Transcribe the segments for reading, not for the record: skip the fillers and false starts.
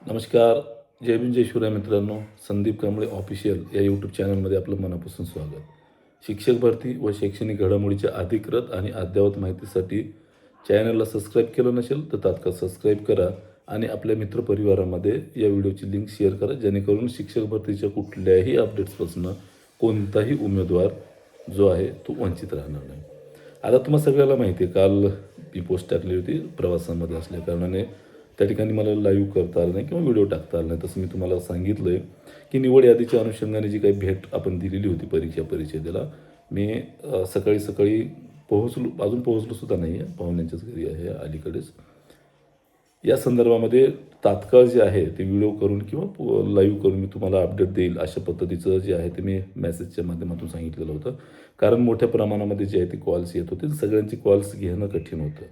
नमस्कार. जय भीम जय शिवराय मित्रांनो. संदीप कांबळे ऑफिशियल या यूट्यूब चॅनलमध्ये आपलं मनापासून स्वागत. शिक्षक भरती व शैक्षणिक घडामोडीच्या अधिकृत आणि अद्ययावत माहितीसाठी चॅनलला सबस्क्राईब केलं नसेल तर तात्काळ सबस्क्राईब करा आणि आपल्या मित्रपरिवारामध्ये या व्हिडिओची लिंक शेअर करा, जेणेकरून शिक्षक भरतीच्या कुठल्याही अपडेट्सपासून कोणताही उमेदवार जो आहे तो वंचित राहणार नाही. आता तुम्हा सगळ्याला माहिती आहे, काल मी पोस्ट टाकली होती प्रवासामध्ये असल्या कारणाने त्या ठिकाणी मला लाईव्ह करता आलं नाही किंवा व्हिडिओ टाकता आला नाही. तसं मी तुम्हाला सांगितलं आहे की निवड यादीच्या अनुषंगाने जी काही भेट आपण दिलेली होती परिषदेला, मी सकाळी सकाळी अजून पोहोचलो सुद्धा नाही आहे, पाहुण्यांच्याच घरी आहे अलीकडेच. या संदर्भामध्ये तात्काळ जे आहे ते व्हिडिओ करून किंवा लाईव्ह करून मी तुम्हाला अपडेट देईल अशा पद्धतीचं जे आहे ते मी मेसेजच्या माध्यमातून सांगितलेलं होतं. कारण मोठ्या प्रमाणामध्ये जे आहे ते कॉल्स येत होते, सगळ्यांची कॉल्स घेणं कठीण होतं.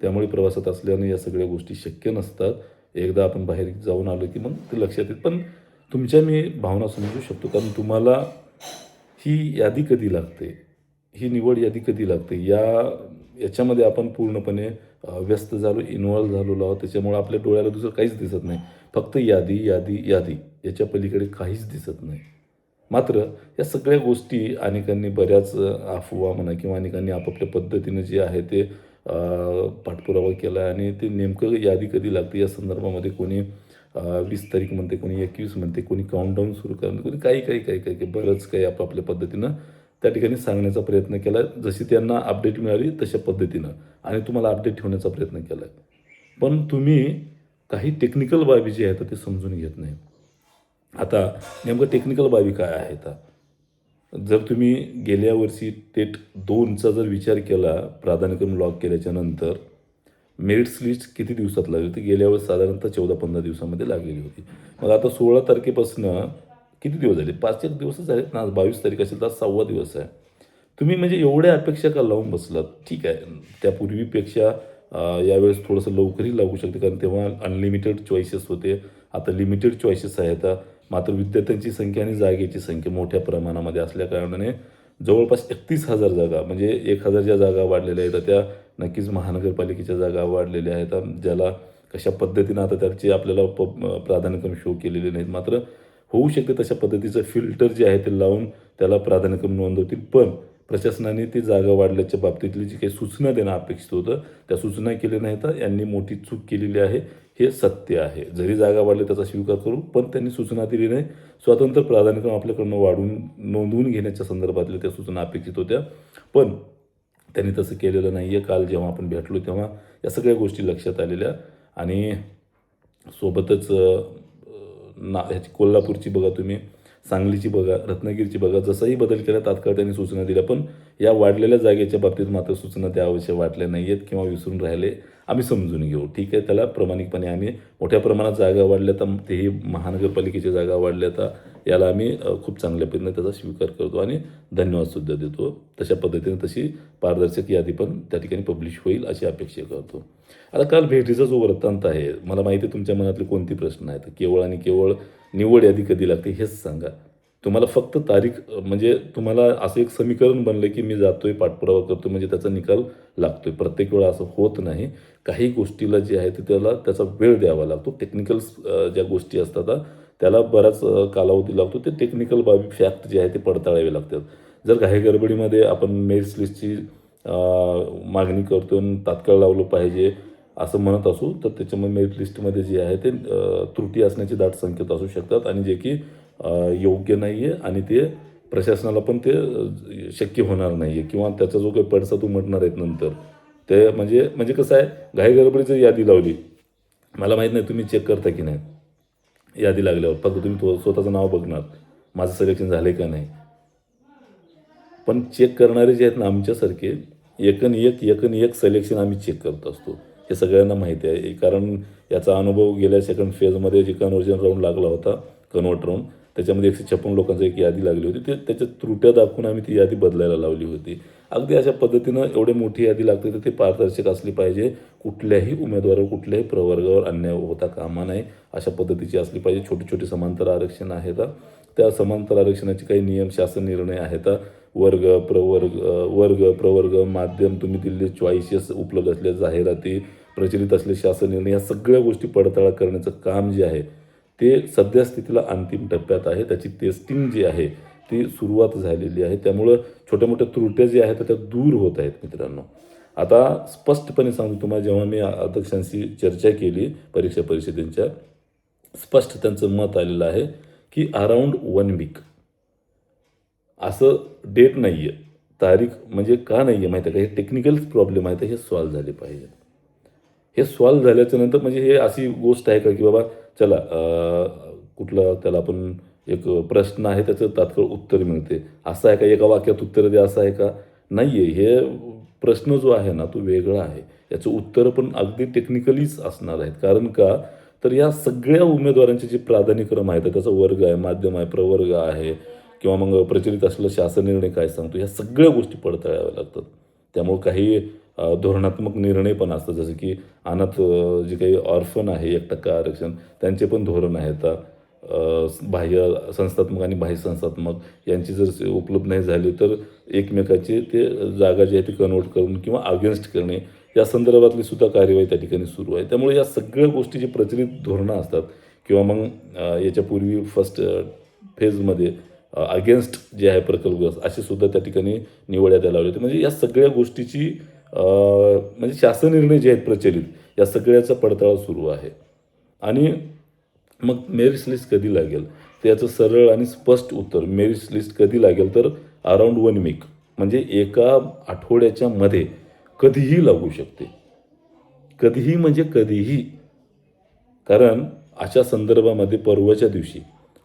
त्यामुळे प्रवासात असल्याने या सगळ्या गोष्टी शक्य नसतात. एकदा आपण बाहेर जाऊन आलो की मग ते लक्षात येतं. पण तुमच्या मी भावना समजू शकतो, कारण तुम्हाला ही यादी कधी लागते, ही निवड यादी कधी लागते, याच्यामध्ये आपण पूर्णपणे व्यस्त झालो, इन्व्हॉल्व झालेलो आहोत. त्याच्यामुळे आपल्या डोळ्याला दुसरं काहीच दिसत नाही. फक्त यादी, यादी, यादी याच्या पलीकडे काहीच दिसत नाही. मात्र या सगळ्या गोष्टी अनेकांनी बऱ्याच अफवा म्हणा किंवा अनेकांनी आपापल्या पद्धतीने जे आहे ते पाठपुरावा केला आणि ते नेमकं यादी कधी लागते या संदर्भामध्ये कोणी 20 तारीख म्हणते, कोणी 21 म्हणते, कोणी काउंटडाऊन सुरू करते, कोणी काही बरंच काही आपापल्या पद्धतीनं त्या ठिकाणी सांगण्याचा प्रयत्न केला. जशी त्यांना अपडेट मिळाली तशा पद्धतीनं आणि तुम्हाला अपडेट ठेवण्याचा प्रयत्न केला. पण तुम्ही काही टेक्निकल बाबी जी आहेत ते समजून घेत नाही. आता नेमकं टेक्निकल बाबी काय आहेत? जर तुम्ही गेल्या वर्षी टेट 2चा जर विचार केला, प्राधान्यक्रम लॉक केल्याच्या नंतर मेरिट्स लिस्ट किती दिवसात लागली होती? गेल्या वेळेस साधारणतः 14-15 दिवसामध्ये लागलेली होती. मग आता 16 तारखेपासून किती दिवस झाले? 5 एक दिवसच झालेत ना. आज 22 तारीख असेल तर आज 6वा दिवस आहे. तुम्ही म्हणजे एवढ्या अपेक्षा का लावून बसलात? ठीक आहे, त्यापूर्वीपेक्षा यावेळेस थोडंसं लवकरही लागू शकते, कारण तेव्हा अनलिमिटेड चॉईसेस होते. आता लिमिटेड चॉईसेस आहेत. मात्र विद्यार्थ्यांची संख्या आणि जागेची संख्या मोठ्या प्रमाणामध्ये असल्याकारणाने जवळपास 31,000 जागा, म्हणजे 1,000 ज्या जागा वाढलेल्या आहेत त्या नक्कीच महानगरपालिकेच्या जागा वाढलेल्या आहेत. ज्याला कशा पद्धतीनं आता त्याची आपल्याला प्राधान्यक्रम शो केलेले नाहीत. मात्र होऊ शकते तशा पद्धतीचं फिल्टर जे आहे ते लावून त्याला प्राधान्यक्रम नोंदवतील. पण प्रशासनाने ती जागा वाढल्याच्या बाबतीतली जी काही सूचना देणं अपेक्षित होतं, त्या सूचना केल्या नाहीत. यांनी मोठी चूक केलेली आहे, हे सत्य आहे. जरी जागा वाढली त्याचा स्वीकार करू, पण त्यांनी सूचना दिली नाही. स्वतंत्र प्राधान्यक्रम आपल्याकडनं वाढवून नोंदवून घेण्याच्या संदर्भातल्या त्या सूचना अपेक्षित होत्या, पण त्यांनी तसं केलेलं नाही आहे. काल जेव्हा आपण भेटलो तेव्हा या सगळ्या गोष्टी लक्षात आलेल्या आणि सोबतच ह्याची कोल्हापूरची बघा तुम्ही, सांगलीची बघा, रत्नागिरीची बघा, जसाही बदल केला तात्काळ त्यांनी सूचना दिल्या. पण या वाढलेल्या जागेच्या बाबतीत मात्र सूचना द्याव्याशा वाटल्या नाही आहेत किंवा विसरून राहिले. आम्ही समजून घेऊ, ठीक आहे. त्याला प्रामाणिकपणे आम्ही मोठ्या प्रमाणात जागा वाढल्या तर तेही महानगरपालिकेच्या जागा वाढल्या तर याला आम्ही खूप चांगल्या पद्धतीने त्याचा स्वीकार करतो आणि धन्यवादसुद्धा देतो. तशा पद्धतीने तशी पारदर्शक यादी पण त्या ठिकाणी पब्लिश होईल अशी अपेक्षा करतो. आता काल भेटीचा जो वृत्तांत आहे, मला माहिती आहे तुमच्या मनातले कोणते प्रश्न आहेत. केवळ आणि केवळ निवड यादी कधी लागते हेच सांगा. तुम्हाला फक्त तारीख, म्हणजे तुम्हाला असं एक समीकरण बनलं की मी जातोय, पाठपुरावा करतोय म्हणजे त्याचा निकाल लागतोय. प्रत्येक वेळा असं होत नाही. काही गोष्टीला जे आहे ते त्याला त्याचा वेळ द्यावा लागतो. टेक्निकल ज्या गोष्टी असतात त्याला बराच कालावधी लागतो. ते टेक्निकल बाबी, फॅक्ट जे आहे ते पडताळावे लागतात. जर घाईगडबडीमध्ये आपण मेरिट्स लिस्टची मागणी करतो आणि तात्काळ लावलं पाहिजे असं म्हणत असू तर त्याच्यामुळे मेरिट लिस्टमध्ये जे आहे ते त्रुटी असण्याचे दाट संकेत असू शकतात आणि जे की योग्य नाही आहे आणि ते प्रशासनाला पण ते शक्य होणार नाही आहे किंवा त्याचा जो काही पडसाद उमटणार आहेत नंतर ते म्हणजे म्हणजे कसं आहे, घाईगडबडीची यादी लावली. मला माहीत नाही तुम्ही चेक करता की नाही. यादी लागल्यावर फक्त तुम्ही स्वतःचं नाव बघणार, माझं सिलेक्शन झालं का नाही. पण चेक करणारे जे आहेत ना आमच्यासारखे, एकन एक सिलेक्शन आम्ही चेक करत असतो. हे सगळ्यांना माहिती आहे, कारण याचा अनुभव गेल्या सेकंड फेजमध्ये जे कन्व्हर्जन राऊंड लागला होता, कन्व्हर्ट राऊंड, त्याच्यामध्ये 156 लोकांची एक यादी लागली होती. त्याच्यात त्रुट्या दाखवून आम्ही ती यादी बदलायला लावली होती. अगदी अशा पद्धतीनं एवढी मोठी यादी लागते तर ती पारदर्शक असली पाहिजे. कुठल्याही उमेदवारावर, कुठल्याही प्रवर्गावर अन्याय होता कामा नये अशा पद्धतीची असली पाहिजे. छोटी छोटी समांतर आरक्षण आहेत. त्या समांतर आरक्षणाचे काही नियम, शासन निर्णय आहेत. वर्ग, प्रवर्ग, माध्यम, तुम्ही दिलेले चॉईसेस उपलब्ध असलेल्या जाहिराती, प्रचलित असलेले शासन निर्णय या सगळ्या गोष्टी पडताळा करण्याचं काम जे आहे ते सध्या स्थितीला अंतिम टप्प्यात आहे. त्याची टेस्टिंग जी आहे ती सुरुवात झालेली आहे. त्यामुळं छोट्या-मोठ्या त्रुट्या ज्या आहेत त्या दूर होत आहेत मित्रांनो. आता स्पष्टपणे सांगतो तुम्हाला, जेव्हा मी अध्यक्षांशी चर्चा केली परीक्षा परिषदेच्या, स्पष्ट त्यांचं मत आलेलं आहे की अराउंड 1 वीक. असं डेट नाही आहे, तारीख म्हणजे का नाही आहे माहिती आहे का? हे टेक्निकल प्रॉब्लेम आहेत, हे सॉल्व्ह झाले पाहिजेत. हे सॉल्व्ह झाल्याच्या नंतर म्हणजे हे अशी गोष्ट आहे का की बाबा चला कुठलं त्याला आपण एक प्रश्न आहे त्याचं तात्काळ उत्तर मिळते, असं आहे का? एका वाक्यात उत्तर द्या असं आहे का? नाही आहे. हे प्रश्न जो आहे ना तो वेगळा आहे. याचं उत्तरं पण अगदी टेक्निकलीच असणार आहेत. कारण का? तर या सगळ्या उमेदवारांचे जे प्राधान्यक्रम आहेत, त्याचा वर्ग आहे, माध्यम आहे, प्रवर्ग आहे किंवा मग प्रचलित असलेला शासन निर्णय काय सांगतो, ह्या सगळ्या गोष्टी पडताळाव्या लागतात. त्यामुळे काही धोरणात्मक निर्णय पण असतात, जसं की अनाथ जे काही ऑर्फन आहे 1% आरक्षण, त्यांचे पण धोरण आहेत. बाह्य संस्थात्मक आणि बाह्य संस्थात्मक यांची जर उपलब्ध नाही झाली तर एकमेकाचे ते जागा जी आहे ती कन्वर्ट करून किंवा अगेन्स्ट करणे या संदर्भातली सुद्धा कार्यवाही त्या ठिकाणी सुरू आहे. त्यामुळे या सगळ्या गोष्टी जी प्रचलित धोरणं असतात किंवा मग याच्यापूर्वी फर्स्ट फेजमध्ये अगेन्स्ट जे आहे प्रकल्प असे सुद्धा त्या ठिकाणी निवड्या द्यायला लावले होते. म्हणजे या सगळ्या गोष्टीची म्हणजे शासन निर्णय जे आहेत प्रचलित या सगळ्याचा पडताळा सुरू आहे. आणि मग मेरिट लिस्ट कधी लागेल तर याचं सरळ आणि स्पष्ट उत्तर, मेरिट लिस्ट कधी लागेल तर अराउंड 1 वीक म्हणजे एका आठवड्याच्या मध्ये कधीही लागू शकते. कधीही म्हणजे कधीही. कारण अशा संदर्भामध्ये परवाच्या दिवशी,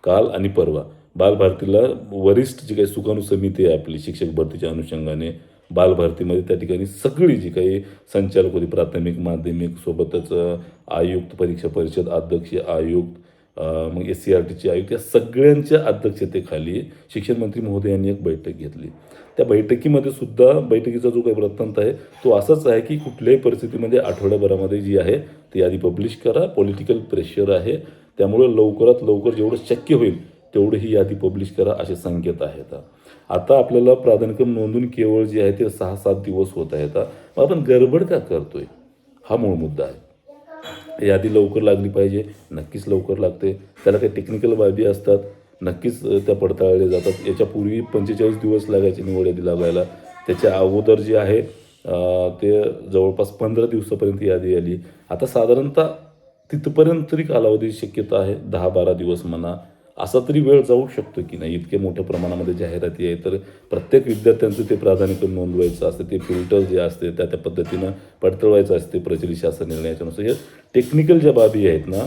काल आणि परवा बालभारतीला वरिष्ठ जी काही सुकाणू समिती आहे आपली शिक्षक भरतीच्या अनुषंगाने, बालभारतीमध्ये त्या ठिकाणी सगळी जी काही संचालक होती, प्राथमिक, माध्यमिक, सोबतच आयुक्त, परीक्षा परिषद अध्यक्ष, आयुक्त, मग SCRTचे आयुक्त, या सगळ्यांच्या अध्यक्षतेखाली शिक्षण मंत्री महोदयांनी एक बैठक घेतली. त्या बैठकीमध्ये सुद्धा बैठकीचा जो काही वृत्तांत आहे तो असाच आहे की कुठल्याही परिस्थितीमध्ये आठवड्याभरामध्ये जी आहे ती यादी पब्लिश करा. पॉलिटिकल प्रेशर आहे, त्यामुळं लवकरात लवकर जेवढं शक्य होईल तेवढं ही यादी पब्लिश करा असे संकेत आहेत. आता आपल्याला प्राधान्यक्रम नोंदून केवळ जे आहे ते 6-7 दिवस होत आहेत. मग आपण गडबड का करतोय? हा मूळ मुद्दा आहे. यादी लवकर लागली पाहिजे, नक्कीच लवकर लागते. त्याला काही टेक्निकल बाबी असतात, नक्कीच त्या पडताळल्या जातात. याच्यापूर्वी 45 दिवस लागायचे निवड यादी लागायला. त्याच्या अगोदर जे आहे ते जवळपास 15 दिवसापर्यंत यादी आली. आता साधारणतः तिथपर्यंत तरी कालावधी शक्यता आहे, 10-12 दिवस म्हणा, असा तरी वेळ जाऊ शकतो की नाही. इतके मोठ्या प्रमाणामध्ये जाहिराती आहे तर प्रत्येक विद्यार्थ्यांचं ते प्राधान्यक्रम नोंदवायचं असते, ते फिल्टर जे असते त्या पद्धतीनं पडताळायचं असते प्रचलित शासन निर्णयाच्यानुसार. हे टेक्निकल ज्या बाबी आहेत ना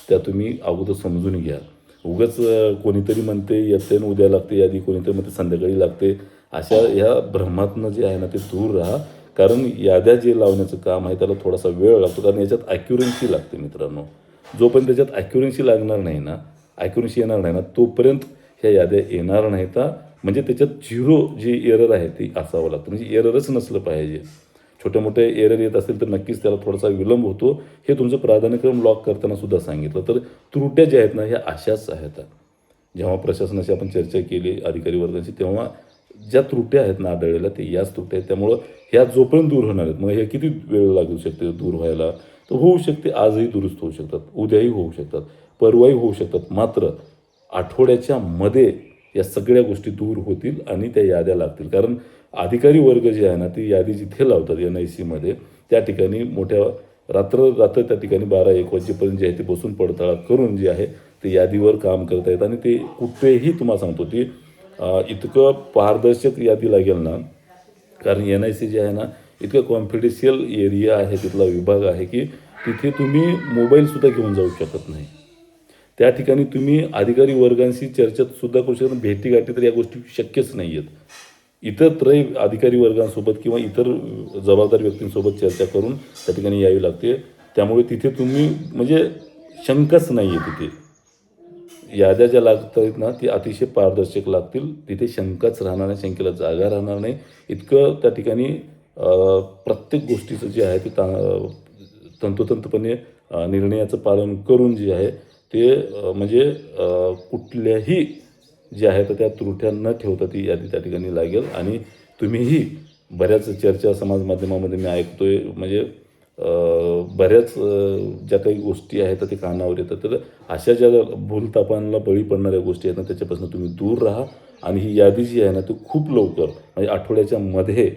त्या तुम्ही अगोदर समजून घ्या. उगाच कोणीतरी म्हणते येते आणि उद्या लागते यादी, कोणीतरी म्हणते संध्याकाळी लागते, अशा ह्या भ्रमातनं जे आहे ना ते दूर राहा. कारण याद्या जे लावण्याचं काम आहे त्याला थोडासा वेळ लागतो, कारण याच्यात ॲक्युरन्सी लागते मित्रांनो. जोपर्यंत त्याच्यात ॲक्युरन्सी लागणार नाही ना, ॲक्युरन्सी येणार नाही ना, तोपर्यंत ह्या याद्या येणार नाहीत. म्हणजे त्याच्यात झिरो जी एरर आहे ती असावं लागतं, म्हणजे एररच नसलं पाहिजे. छोटे मोठे एरर येत असेल तर नक्कीच त्याला थोडासा विलंब होतो. हे तुमचं प्राधान्यक्रम लॉक करताना सुद्धा सांगितलं. तर त्रुट्या ज्या आहेत ना ह्या अशाच आहेत. जेव्हा प्रशासनाशी आपण चर्चा केली अधिकारी वर्गाची, तेव्हा ज्या त्रुट्या आहेत ना आढळलेल्या ते याच त्रुट्या आहेत. त्यामुळं ह्या जोपर्यंत दूर होणार आहेत, मग हे किती वेळ लागू शकते दूर व्हायला, तर होऊ शकते आजही दुरुस्त होऊ शकतात, उद्याही होऊ शकतात, परवाही होऊ शकतात. मात्र आठवड्याच्या मध्ये या सगळ्या गोष्टी दूर होतील आणि त्या याद्या लागतील. कारण अधिकारी वर्ग जे आहे ना ती यादी जिथे लावतात NICमध्ये त्या ठिकाणी मोठ्या रात्र त्या ठिकाणी 12-1 वाजेपर्यंत जे आहे ते बसून पडताळा करून जे आहे ते यादीवर काम करता येतं. आणि ते कुठेही तुम्हाला सांगतो ती इतकं पारदर्शक यादी लागेल ना, कारण NIC जे आहे ना इतकं कॉन्फिडेन्शियल एरिया आहे, तिथला विभाग आहे की तिथे तुम्ही मोबाईलसुद्धा घेऊन जाऊ शकत नाही. त्या ठिकाणी तुम्ही अधिकारी वर्गांशी चर्चासुद्धा करू शकता, भेटीगाठी तर या गोष्टी शक्यच नाही आहेत. इतरत्रही अधिकारी वर्गांसोबत किंवा इतर जबाबदार व्यक्तींसोबत चर्चा करून त्या ठिकाणी यावी लागते. त्यामुळे तिथे तुम्ही म्हणजे शंकाच नाही आहे. तिथे याद्या ज्या लागत आहेत ना ती अतिशय पारदर्शक लागतील. तिथे शंकाच राहणार नाही, शंकेला जागा राहणार नाही. इतकं त्या ठिकाणी प्रत्येक गोष्टीचं जे आहे ते तंतोतंतपणे निर्णयाचं पालन करून जे आहे ते म्हणजे कुठल्याही जे आहे तर त्या त्रुट्या न ठेवता ती यादी त्या ठिकाणी लागेल. आणि तुम्हीही बऱ्याच चर्चा समाज माध्यमामध्ये मी ऐकतोय, म्हणजे बऱ्याच ज्या काही गोष्टी आहेत त्या ते कानावर येतात. तर अशा ज्या भूलथापांना बळी पडणाऱ्या गोष्टी आहेत ना, त्याच्यापासून तुम्ही दूर राहा आणि ही यादी जी आहे ना, ती खूप लवकर म्हणजे आठवड्याच्या मध्ये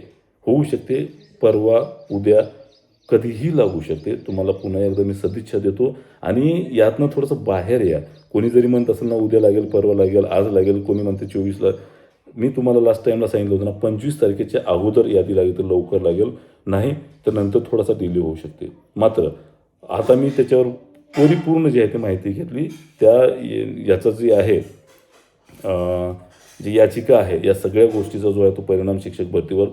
होऊ शकते. परवा, उद्या कधीही लागू शकते. तुम्हाला पुन्हा एकदा मी सदिच्छा देतो आणि यातनं थोडंसं बाहेर या. कोणी जरी म्हणत असेल ना, उद्या लागेल, परवा लागेल, आज लागेल, कोणी म्हणते 24ला. मी तुम्हाला लास्ट टाईमला सांगितलं होतं ना, 25 तारखेच्या अगोदर यादी लागेल तर लवकर लागेल. नाही तर नंतर थोडासा डिले होऊ शकते. मात्र आता मी त्याच्यावर परिपूर्ण जी आहे ती माहिती घेतली. त्या याचं जे आहे जी याचिका आहे, या सगळ्या गोष्टीचा जो आहे तो परिणाम शिक्षक भरतीवर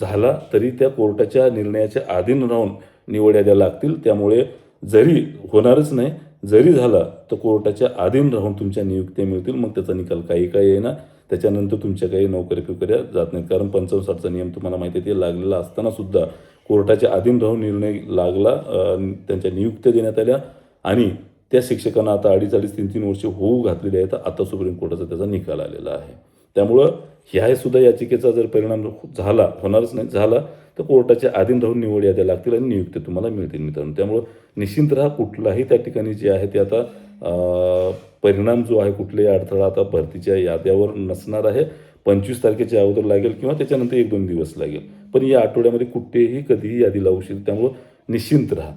झाला तरी त्या कोर्टाच्या निर्णयाच्या अधीन राहून निवड याद्या लागतील. त्यामुळे जरी होणारच नाही, जरी झाला तर कोर्टाच्या अधीन राहून तुमच्या नियुक्त्या मिळतील. मग त्याचा निकाल काही येईना. त्याच्यानंतर तुमच्या काही नोकऱ्या-फिकऱ्या जात नाहीत. कारण 55-60चा नियम तुम्हाला माहिती आहे ते लागलेला असतानासुद्धा कोर्टाच्या अधीन राहून निर्णय लागला. त्यांच्या नियुक्त्या देण्यात आल्या आणि त्या शिक्षकांना आता 2.5 3-3 वर्ष होऊ घातलेली आहेत. आता सुप्रीम कोर्टाचा त्याचा निकाल आलेला आहे. त्यामुळं ह्या सुद्धा याचिकेचा जर परिणाम झाला, होणारच नाही, झाला तर कोर्टाच्या अधीन राहून निवड याद्या लागतील आणि नियुक्त्या तुम्हाला मिळतील मित्रांनो. त्यामुळं निश्चिंत राहा. कुठलाही त्या ठिकाणी जे आहे ते आता परिणाम जो आहे, कुठलाही अडथळा आता भरतीच्या याद्यावर नसणार आहे. 25 तारखेच्या अगोदर लागेल किंवा त्याच्यानंतर 1-2 दिवस लागेल. पण या आठवड्यामध्ये कुठेही कधीही यादी लागू शकते. त्यामुळं निश्चिंत राहा.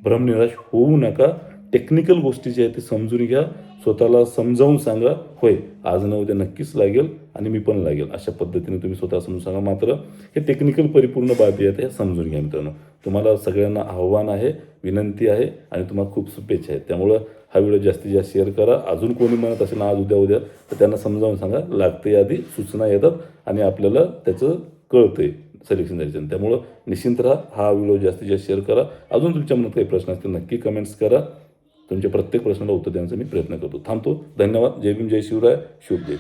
भ्रमनिराश होऊ नका. टेक्निकल गोष्टी ज्या आहेत ते समजून घ्या. स्वतःला समजावून सांगा, होय आज ना उद्या नक्कीच लागेल आणि मी पण लागेल. अशा पद्धतीने तुम्ही स्वतः समजून सांगा. मात्र हे टेक्निकल परिपूर्ण बाबी आहेत हे समजून घ्या मित्रांनो. तुम्हाला सगळ्यांना आव्हान आहे, विनंती आहे आणि तुम्हाला खूप शुभेच्छा आहेत. त्यामुळं हा व्हिडिओ जास्तीत जास्त शेअर करा. अजून कोणी म्हणत असेल आज उद्या तर त्यांना समजावून सांगा. लागते यादी, सूचना येतात आणि आपल्याला त्याचं कळतंय सिलेक्शन झाल्याचं. त्यामुळं निश्चिंत राहा. हा व्हिडिओ जास्तीत जास्त शेअर करा. अजून तुमच्या मनात काही प्रश्न असतील नक्की कमेंट्स करा. तुमच्या प्रत्येक प्रश्नाला उत्तर देण्याचा मी प्रयत्न करतो. थांबतो. धन्यवाद. जय भीम, जय शिवराय. शुभ दिन.